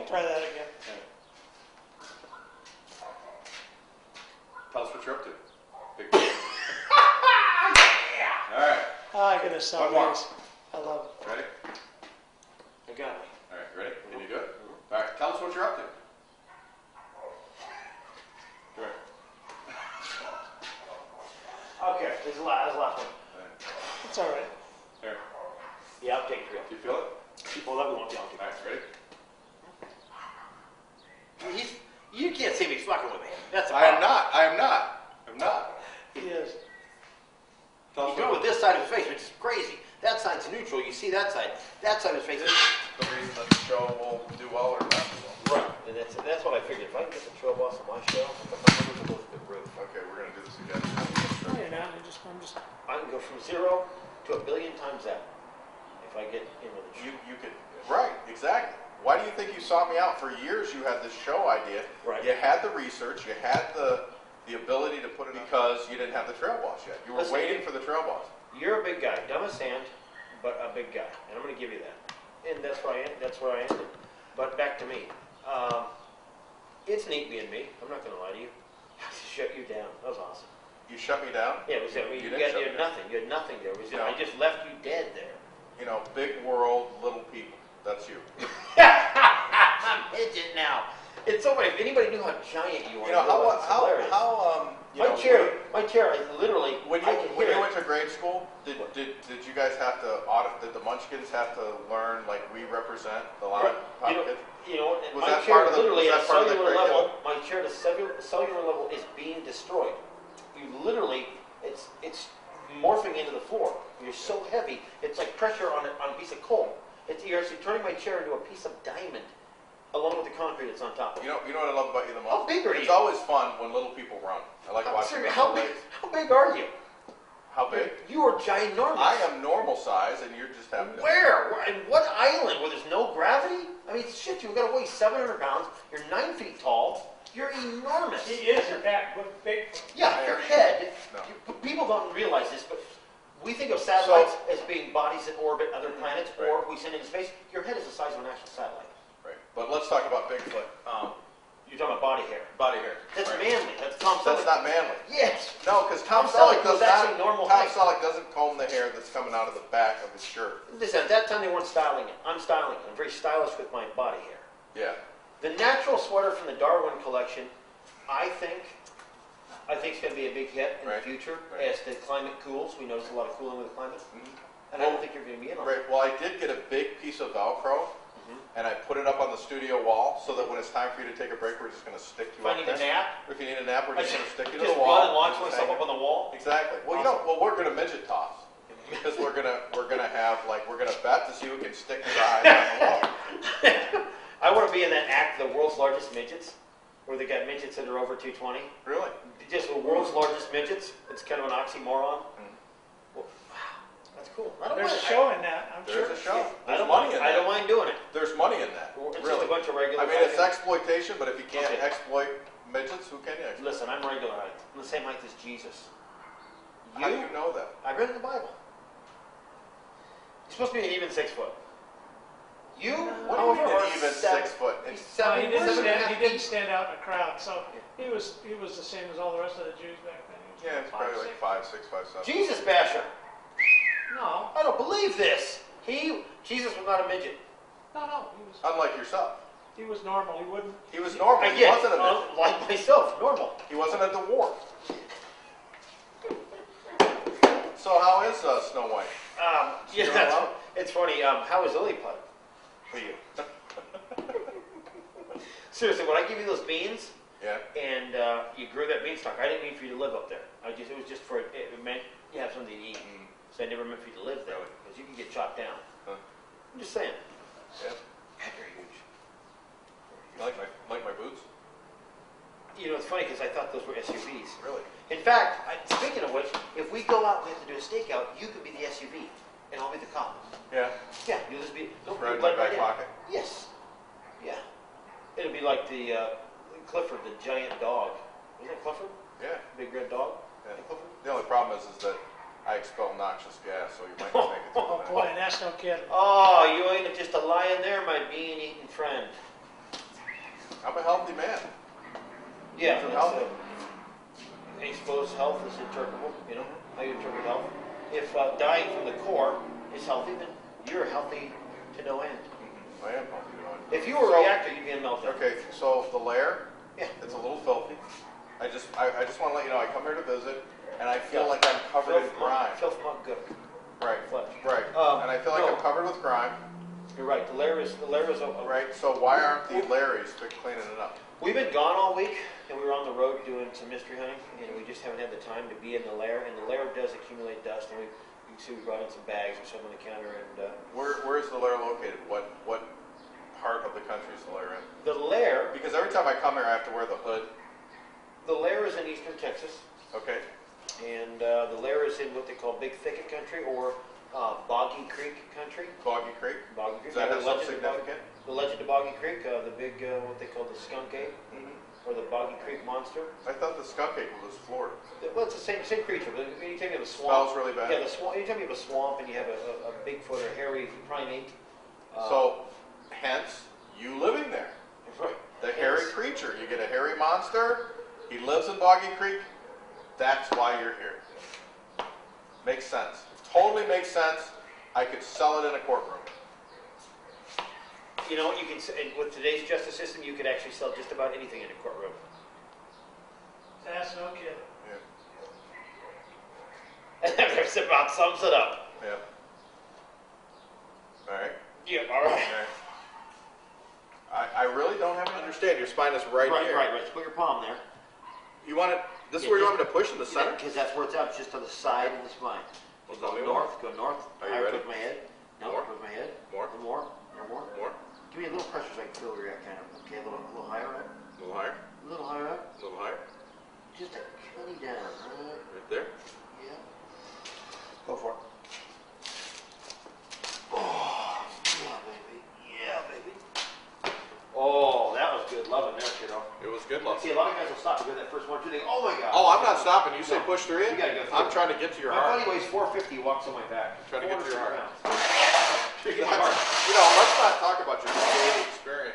try that again. Tell us what you're up to. Big deal. Yeah. All right. Oh, I gotta sell One more. these. I love it. Ready? I got it. All right. Ready? Can you do it? All right. Tell us what you're up to. Go ahead. Okay, this is the last one. All right. It's all right. Here. The outtake drill. Do you feel it? People love it want the outtake. All right. Ready? You can't see me fucking with me. That's a I am not. I am not. I'm not. He is. Tell You us do it what with this side of his face, which is crazy. That side's neutral. You see that side. That side of his face. the reason that the show will do well or not do well. Right. And that's what I figured. If I can get the trail boss on my show, my numbers will go through the roof. Okay, we're gonna do this again. No, you're not. I'm just. I can go from 0 to 1 billion times that if I get in with it. You could. Right. Exactly. Why do you think you sought me out? For years you had this show idea. Right. You had the research. You had the ability to put it because you didn't have the trail boss yet. You were Listen, waiting for the trail boss. You're a big guy, dumb as sand, but a big guy, and I'm going to give you that. And that's where I ended. But back to me. It's neat being me. I'm not going to lie to you. I shut you down. That was awesome. You shut me down. Yeah, it was. I mean, you didn't shut had me down. nothing. You had nothing there. It was, No. I just left you dead there. You know, big world, little people. That's you. I'm midget now. It's so funny. If anybody knew how giant you are, You know it's hilarious. My chair, I literally. When I you can when hear you it. went to grade school, did you guys have to audit? Did the Munchkins have to learn like we represent the lot of pop kids? You know, Was my that chair part of the- literally was at that part of the cellular level. curriculum? My chair to cellular level is being destroyed. You literally, it's morphing into the floor. You're so heavy, it's like pressure on a piece of coal. You're actually turning my chair into a piece of diamond, along with the concrete that's on top of it. You know what I love about you the most? How big are you? It's always fun when little people run. I like watching them. How big are you? How big? You are ginormous. I am normal size, and you're just having. Where? In what island where there's no gravity? I mean, shit, you've got to weigh 700 pounds. You're 9 feet tall. You're enormous. He is a big. Yeah, your head. No. People don't realize this, but we think of satellites as being bodies that orbit other planets, Right. or we send into space. Your head is the size of an actual satellite. Right. But let's talk about Bigfoot. You're talking about body hair. Body hair. That's right. manly. That's Tom Selleck. That's not manly. Yes. No, because Tom Selleck Selleck does was actually not. normal Tom height. Selleck doesn't comb the hair that's coming out of the back of his shirt. Listen, at that time they weren't styling it. I'm styling it. I'm very stylish with my body hair. Yeah. The natural sweater from the Darwin collection, I think it's going to be a big hit in Right. the future Right. as the climate cools. We notice a lot of cooling with the climate. Mm-hmm. And I don't think you're going to be in on Right. it. Well, I did get a big piece of Velcro, and I put it up on the studio wall so that when it's time for you to take a break, we're just going to stick you If I up need there. a nap, If you need a nap, we're just going to stick you to just the wall. run and launch Just myself hang up on the wall. Exactly. Well, we're going to midget toss because we're gonna have we're gonna bet to see who can stick his eyes on the wall. I want to be in that act, the world's largest midgets, where they got midgets that are over 220. Really? Just the world's largest midgets. It's kind of an oxymoron. Mm. Well, wow, that's cool. I don't There's a mind. show in that. I'm There's sure. a show. I There's don't money mind. in I that. don't mind doing it. There's money in that. It's Really. just a bunch of regular. I mean, it's fucking- exploitation, but if you can't Okay. exploit midgets, who can you exploit? Listen, I'm regular height. I'm the same height as Jesus. How do you know that? I read in the Bible. You're supposed to be an even 6 foot. You, What do you mean however, an are even 7 6 foot? He's No, 7, he didn't 7.5 stand. He feet. didn't stand out in a crowd. So he was the same as all the rest of the Jews back then. He was Yeah, it's probably like 5'6". 5'6", 5'7". Jesus basher. No, I don't believe this. Jesus was not a midget. no. Unlike yourself. He was normal. He wouldn't. He was normal. He Again, wasn't a midget. like myself, normal. He wasn't a dwarf. So how is Snow White? Yeah, Still that's, alive? it's funny. How is Lilliput for you? Seriously, when I give you those beans Yeah. and you grew that beanstalk, I didn't mean for you to live up there. It was just for it meant you have something to eat. So I never meant for you to live there Really? because you can get chopped down. Huh. I'm just saying. Yeah. Very huge. You like my boots? You know, it's funny because I thought those were SUVs. Really? In fact, speaking of which, if we go out and we have to do a stakeout, you could be the SUV and I'll be the cop. Yeah. Yeah, you'll just be. Don't Right in blend my back in. pocket. Yes. Yeah. It'll be like the Clifford, the giant dog. Isn't it Clifford? Yeah. Big red dog? Yeah. Hey, Clifford? The only problem is that I expel noxious gas, so you might not make it to Oh the boy, and that's no kidding. Oh, you ain't just a lion there, my bean-eating friend. I'm a healthy man. Yeah, I'm that's, healthy. I suppose health is interpretable, you know, how you interpret health. If dying from the core is healthy, then you're healthy to no end. I am healthy. If you were a reactor, you'd be in meltdown. Okay, so the lair, Yeah. it's a little filthy. I just want to let you know, I come here to visit, and I feel like I'm covered in grime. Filth mug good. Right, Flesh. right. And I feel like no. I'm covered with grime. You're right. The lair is a Right, so why aren't the Larrys cleaning it up? We've been gone all week, and we were on the road doing some mystery hunting, and we just haven't had the time to be in the lair. And the lair does accumulate dust, and you can see we brought in some bags or something on the counter. And Where is the lair located? What part of the country is the lair in? the lair, Because every time I come here, I have to wear the hood. the lair is in eastern Texas, Okay. and the lair is in what they call Big Thicket Country or Boggy Creek Country. Boggy Creek. Boggy Creek. Does that Yeah, have the something legend of Boggy- significant? The legend of Boggy Creek, the big what they call the skunk ape, or the Boggy Creek monster. I thought the skunk ape was Florida. Well, it's the same creature, but anytime you have a swamp, Smells really bad. yeah, the swamp. Anytime you have a swamp and you have a Bigfoot or hairy primate, So, hence, you living there. The hairy creature. You get a hairy monster. He lives in Boggy Creek. That's why you're here. Makes sense. Totally makes sense. I could sell it in a courtroom. You know, you can with today's justice system, you could actually sell just about anything in a courtroom. That's no kidding. Yeah. And that about sums it up. Yeah. All right. Yeah. All right. All right. I really don't have to understand. Your spine is right here. Right. So put your palm there. You want it? This is where you want me to push in the center? Because that's where it's out, just to the side of the spine. Well, Go tell me north. Go north. Are you Higher ready? with my head. No, More? with my head. More? No more. No more. More? Give me a little pressure so I can feel where you're at, kind of. Okay, a little higher up. A little higher? A little higher up. A little higher? Just a cutty down. Right? Right there? Yeah. Go for it. Oh, yeah, baby. Yeah, baby. Oh, that was good. Loving that, you know. It was good, love. See, a lot of guys will stop because that first 1, 2, they go, oh my God. Oh, I'm not stopping. You say No. push through You gotta go it? through I'm it. trying to get to your My heart. buddy weighs 450, he walks on my back. Trying to get to your heart. Trying to get to your heart. You know, let's not talk about your daily experience